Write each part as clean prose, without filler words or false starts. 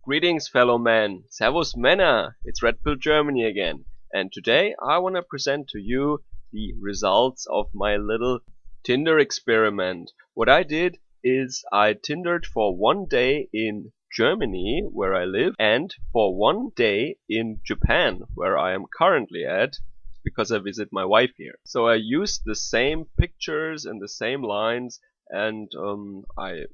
Greetings, fellow men. Servus Männer. It's Red Pill Germany again. And today I want to present to you the results of my little Tinder experiment. What I did is I Tindered for one day in Germany, where I live, and for one day in Japan, where I am currently at, because I visit my wife here. So I used the same pictures and the same lines, and I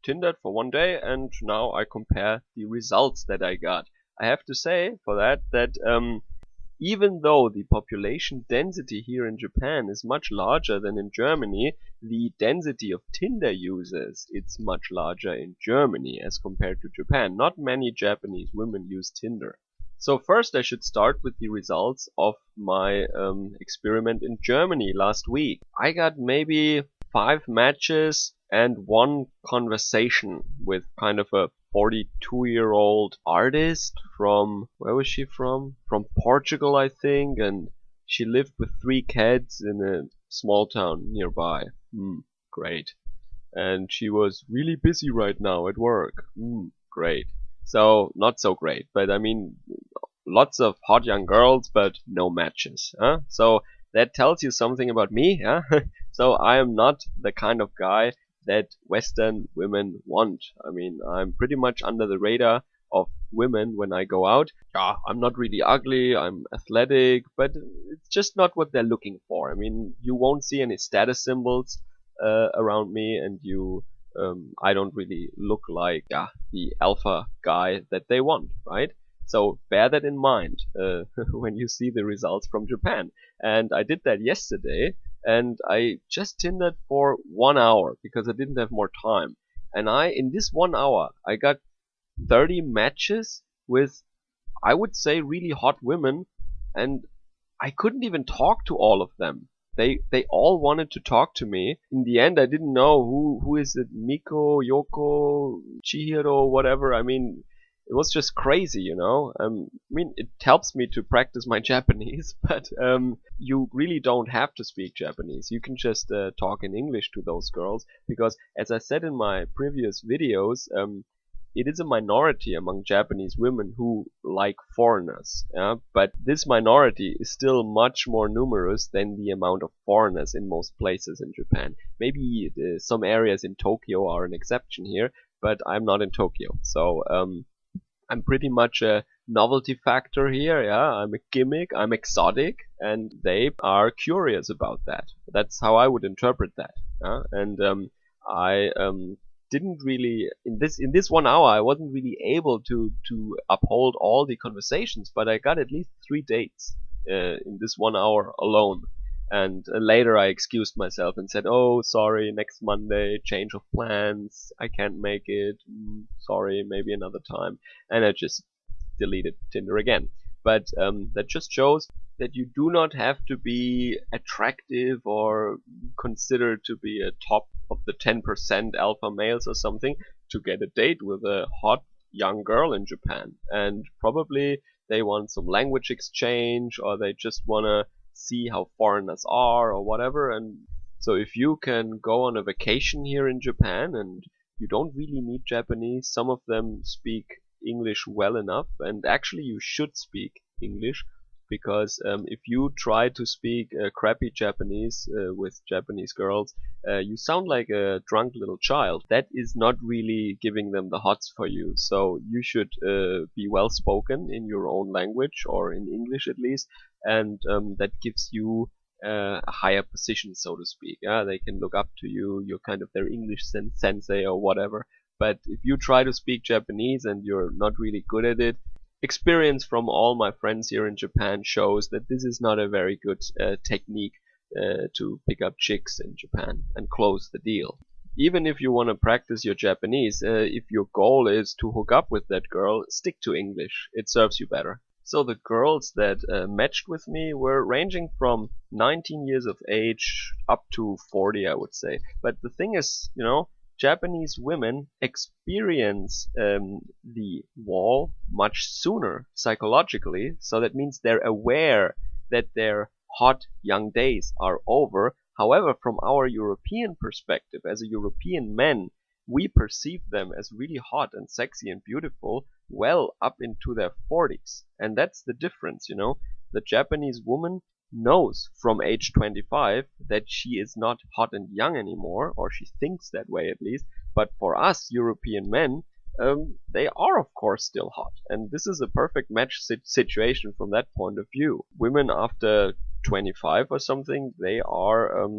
Tindered for one day, and now I compare the results that I got. I have to say for that even though the population density here in Japan is much larger than in Germany, the density of Tinder users it's much larger in Germany as compared to Japan. Not many Japanese women use Tinder. So first I should start with the results of my experiment in Germany last week. I got maybe 5 matches and 1 conversation with kind of a 42-year-old artist from, where was she from? From Portugal, I think, and she lived with 3 kids in a small town nearby. Great. And she was really busy right now at work. Great. So, not so great, but I mean, lots of hot young girls, but no matches. So, that tells you something about me. So, I am not the kind of guy that Western women want. I mean, I'm pretty much under the radar of women when I go out. Yeah, I'm not really ugly, I'm athletic, but it's just not what they're looking for. I mean, you won't see any status symbols around me, and I don't really look like the alpha guy that they want, right? So bear that in mind when you see the results from Japan. And I did that yesterday, and I just Tindered for 1 hour because I didn't have more time. And in this 1 hour, I got 30 matches with, I would say, really hot women, and I couldn't even talk to all of them. They all wanted to talk to me. In the end, I didn't know who is it, Miko, Yoko, Chihiro, whatever. I mean, it was just crazy, you know. I mean, it helps me to practice my Japanese, but you really don't have to speak Japanese. You can just talk in English to those girls, because as I said in my previous videos, it is a minority among Japanese women who like foreigners. But this minority is still much more numerous than the amount of foreigners in most places in Japan. Maybe some areas in Tokyo are an exception here, but I'm not in Tokyo, so I'm pretty much a novelty factor here, I'm a gimmick, I'm exotic, and they are curious about that. That's how I would interpret that. And I didn't really, in this 1 hour, I wasn't really able to uphold all the conversations, but I got at least 3 dates in this 1 hour alone. And later I excused myself and said, oh, sorry, next Monday, change of plans, I can't make it, sorry, maybe another time. And I just deleted Tinder again. But that just shows that you do not have to be attractive or considered to be a top of the 10% alpha males or something to get a date with a hot young girl in Japan. And probably they want some language exchange, or they just want to see how foreigners are or whatever. And so if you can go on a vacation here in Japan and you don't really need Japanese, some of them speak English well enough, and actually you should speak English, because if you try to speak crappy Japanese with Japanese girls, you sound like a drunk little child. That is not really giving them the hots for you. So you should be well spoken in your own language, or in English at least, and that gives you a higher position, so to speak. They can look up to you. You're kind of their English sensei or whatever. But if you try to speak Japanese and you're not really good at it, experience from all my friends here in Japan shows that this is not a very good technique to pick up chicks in Japan and close the deal. Even if you want to practice your Japanese, if your goal is to hook up with that girl, stick to English. It serves you better. So the girls that matched with me were ranging from 19 years of age up to 40, I would say. But the thing is, you know, Japanese women experience the wall much sooner psychologically, so that means they're aware that their hot young days are over. However, from our European perspective, as a European man, we perceive them as really hot and sexy and beautiful well up into their 40s. And that's the difference, you know. The Japanese woman knows from age 25 that she is not hot and young anymore, or she thinks that way at least. But for us European men, they are of course still hot. And this is a perfect match situation from that point of view. Women after 25 or something, they are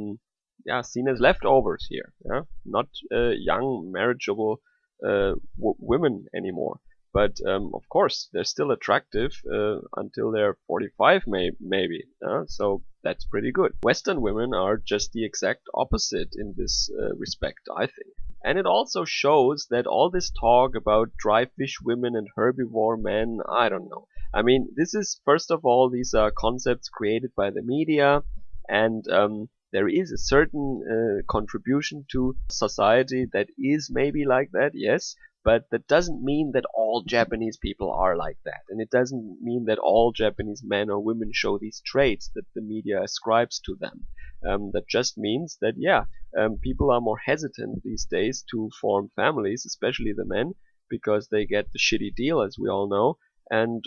seen as leftovers here, yeah, not young marriageable women anymore. But of course they're still attractive until they're 45 maybe. So that's pretty good. Western women are just the exact opposite in this respect, I think. And it also shows that all this talk about dry fish women and herbivore men, I don't know. I mean, this is, first of all, these are concepts created by the media, and there is a certain contribution to society that is maybe like that, yes, but that doesn't mean that all Japanese people are like that. And it doesn't mean that all Japanese men or women show these traits that the media ascribes to them. That just means that, yeah, people are more hesitant these days to form families, especially the men, because they get the shitty deal, as we all know. And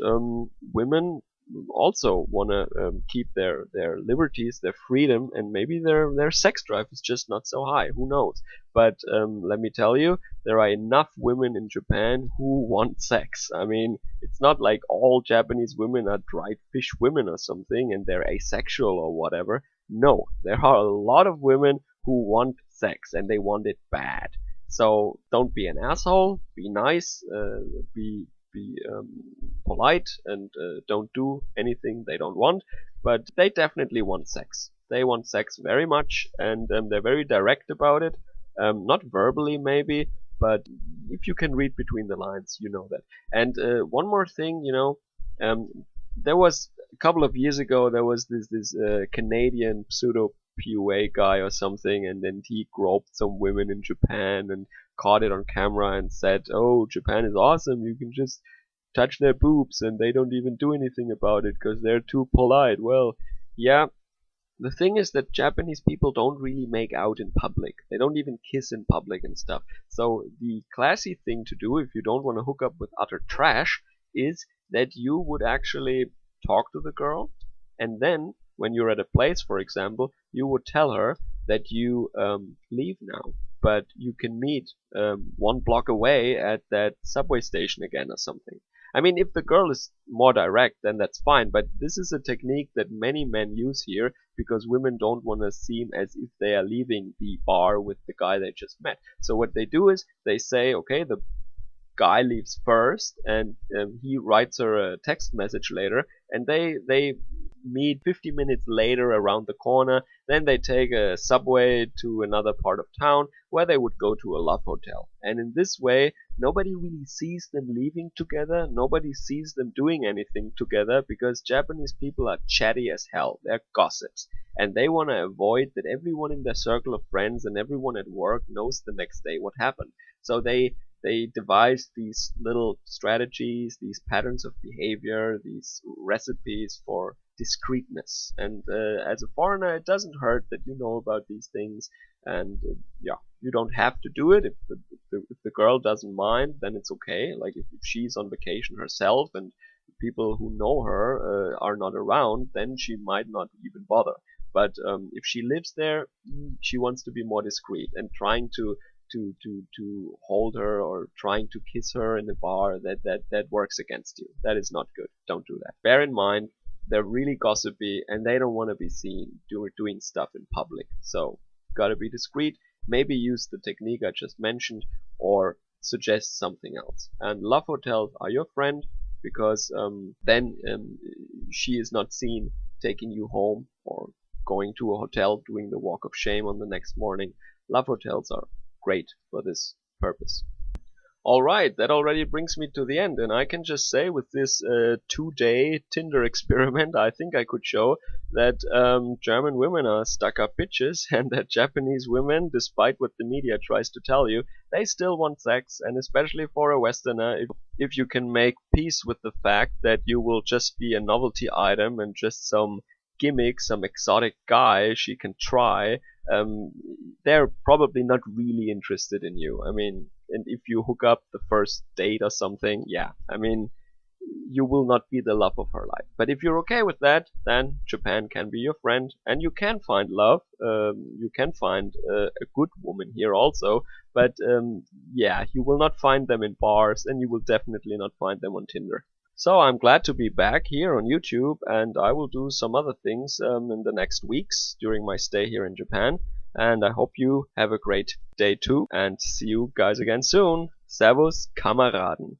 women also want to keep their liberties, their freedom, and maybe their sex drive is just not so high. Who knows? But let me tell you, there are enough women in Japan who want sex. I mean, it's not like all Japanese women are dried fish women or something, and they're asexual or whatever. No, there are a lot of women who want sex, and they want it bad. So don't be an asshole. Be nice. Be polite, and don't do anything they don't want. But they definitely want sex. They want sex very much, and they're very direct about it. Not verbally maybe, but if you can read between the lines, you know that. And one more thing, you know, there was a couple of years ago, there was this Canadian pseudo PUA guy or something, and then he groped some women in Japan and caught it on camera and said, "Oh, Japan is awesome. You can just touch their boobs and they don't even do anything about it because they're too polite." Well, yeah. The thing is that Japanese people don't really make out in public. They don't even kiss in public and stuff. So the classy thing to do if you don't want to hook up with utter trash is that you would actually talk to the girl, and then when you're at a place, for example, you would tell her that you leave now, but you can meet 1 block away at that subway station again or something. I mean, if the girl is more direct, then that's fine, but this is a technique that many men use here because women don't want to seem as if they are leaving the bar with the guy they just met. So what they do is they say, okay, the guy leaves first, and he writes her a text message later, and they meet 50 minutes later around the corner. Then they take a subway to another part of town where they would go to a love hotel. And in this way, nobody really sees them leaving together. Nobody sees them doing anything together because Japanese people are chatty as hell. They're gossips. And they want to avoid that everyone in their circle of friends and everyone at work knows the next day what happened. So they devise these little strategies, these patterns of behavior, these recipes for discreetness. And as a foreigner, it doesn't hurt that you know about these things. And yeah, you don't have to do it. If the girl doesn't mind, then it's okay. Like if she's on vacation herself and people who know her are not around, then she might not even bother. But if she lives there, she wants to be more discreet, and trying to hold her or trying to kiss her in a bar, that works against you. That is not good. Don't do that. Bear in mind, they're really gossipy and they don't want to be seen doing stuff in public. So gotta be discreet. Maybe use the technique I just mentioned or suggest something else. And love hotels are your friend because then she is not seen taking you home or going to a hotel doing the walk of shame on the next morning. Love hotels are great for this purpose. Alright, that already brings me to the end, and I can just say with this 2-day Tinder experiment, I think I could show that German women are stuck-up bitches, and that Japanese women, despite what the media tries to tell you, they still want sex, and especially for a Westerner, if you can make peace with the fact that you will just be a novelty item and just some gimmick, some exotic guy she can try, um, they're probably not really interested in you. I mean, and if you hook up the first date or something, yeah, I mean, you will not be the love of her life. But if you're okay with that, then Japan can be your friend, and you can find love. You can find a good woman here also. But yeah, you will not find them in bars, and you will definitely not find them on Tinder. So I'm glad to be back here on YouTube, and I will do some other things in the next weeks during my stay here in Japan. And I hope you have a great day too, and see you guys again soon. Servus, Kameraden.